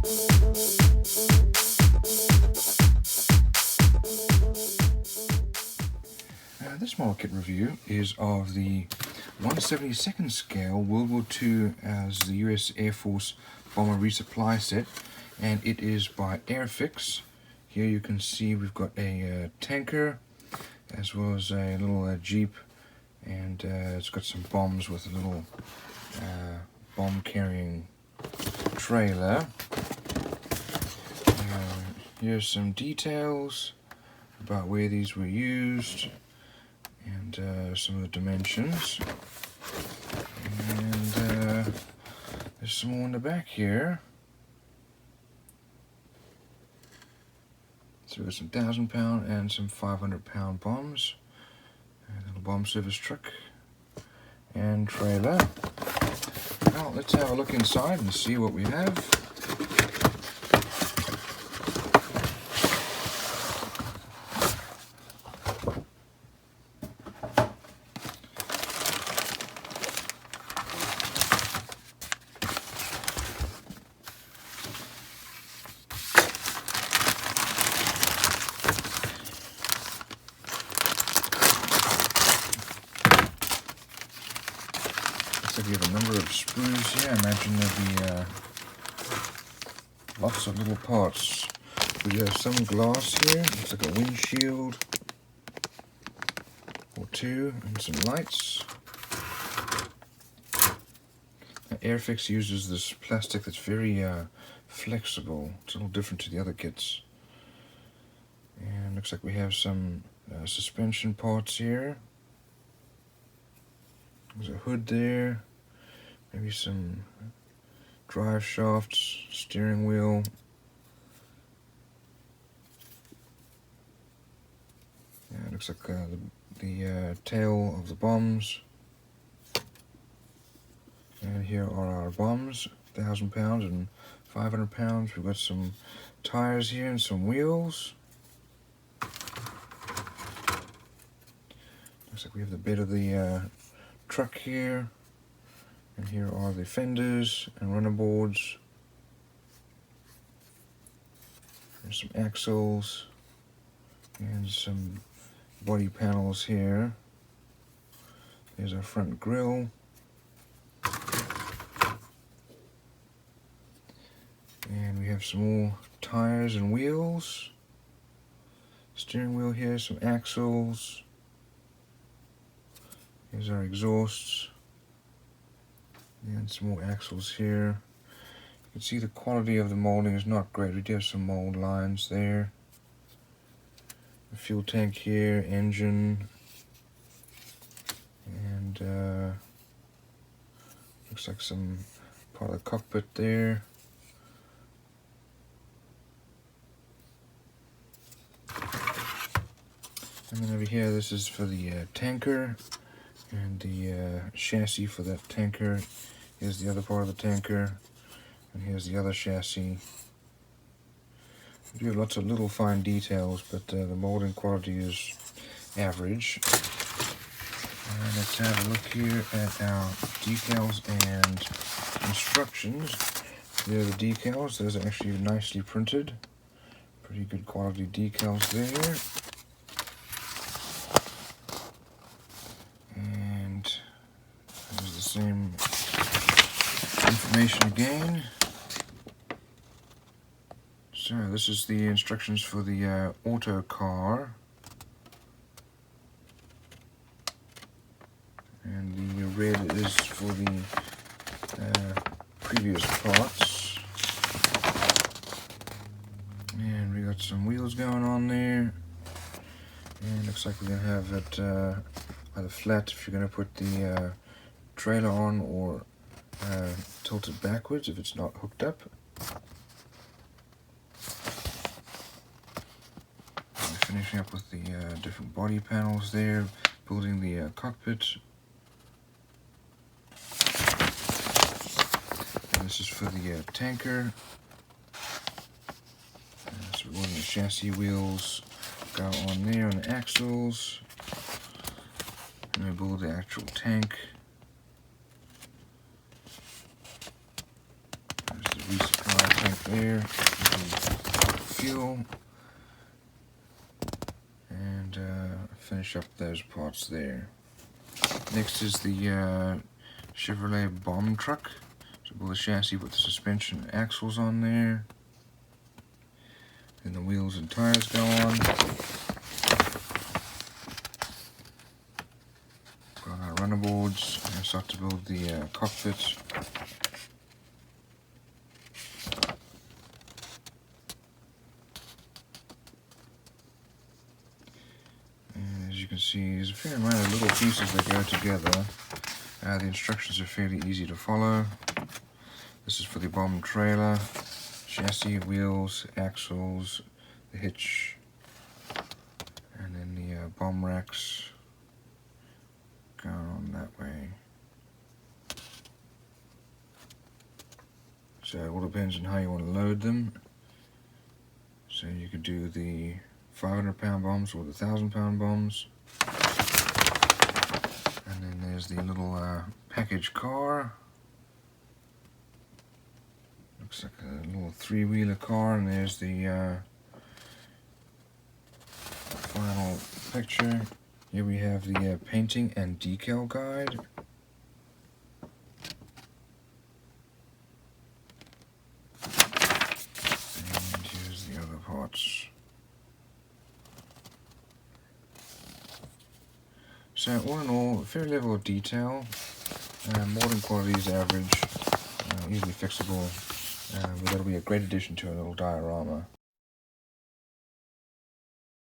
This model kit review is of the 1/72nd scale World War II as the US Air Force bomber resupply set, and it is by Airfix. Here you can see we've got a tanker as well as a little Jeep, and it's got some bombs with a little bomb carrying trailer. Here's some details about where these were used and some of the dimensions, and there's some more in the back here. So we've got some 1,000-pound and some 500-pound bombs, a little bomb service truck and trailer. Now let's have a look inside and see what we have. We have a number of sprues here. I imagine there'll be lots of little parts. We have some glass here. Looks like a windshield or two, and some lights. Now, Airfix uses this plastic that's very flexible. It's a little different to the other kits. And looks like we have some suspension parts here. There's a hood there, maybe some drive shafts, steering wheel. Yeah, it looks like the tail of the bombs. And here are our bombs, 1,000 pounds and 500 pounds. We've got some tires here and some wheels. Looks like we have the bed of the truck here, and here are the fenders and runner boards. There's some axles and some body panels here. There's our front grille. And we have some more tires and wheels. Steering wheel here, some axles. Here's our exhausts, and some more axles here. You can see the quality of the molding is not great. We do have some mold lines there. The fuel tank here, engine, and looks like some part of the cockpit there. And then over here, this is for the tanker. And the chassis for that tanker. Here's the other part of the tanker, and here's the other chassis. We do have lots of little fine details, but the molding quality is average. And let's have a look here at our decals and instructions. There are the decals. Those are actually nicely printed. Pretty good quality decals there. Same information again. So this is the instructions for the auto car, and the red is for the previous parts. And we got some wheels going on there, and looks like we're gonna have it either flat if you're gonna put the trailer on, or tilted backwards if it's not hooked up. And finishing up with the different body panels there, building the cockpit. And this is for the tanker. So we're running the chassis wheels, go on there on the axles, and we build the actual tank. Resupply tank there, fuel, and finish up those parts there. Next is the Chevrolet bomb truck. So build the chassis with the suspension and axles on there. Then the wheels and tires go on. Got our runner boards and start to build the cockpits. And as you can see, there's a fair amount of little pieces that go together. The instructions are fairly easy to follow. This is for the bomb trailer, chassis, wheels, axles, the hitch, and then the bomb racks going on that way. So it all depends on how you want to load them. So you could do the 500-pound bombs or the 1,000-pound bombs. And then there's the little package car. Looks like a little three-wheeler car, and there's the final picture. Here we have the painting and decal guide. And here's the other parts. So all in all, a fair level of detail. Molding quality is average, easily fixable, but that'll be a great addition to a little diorama.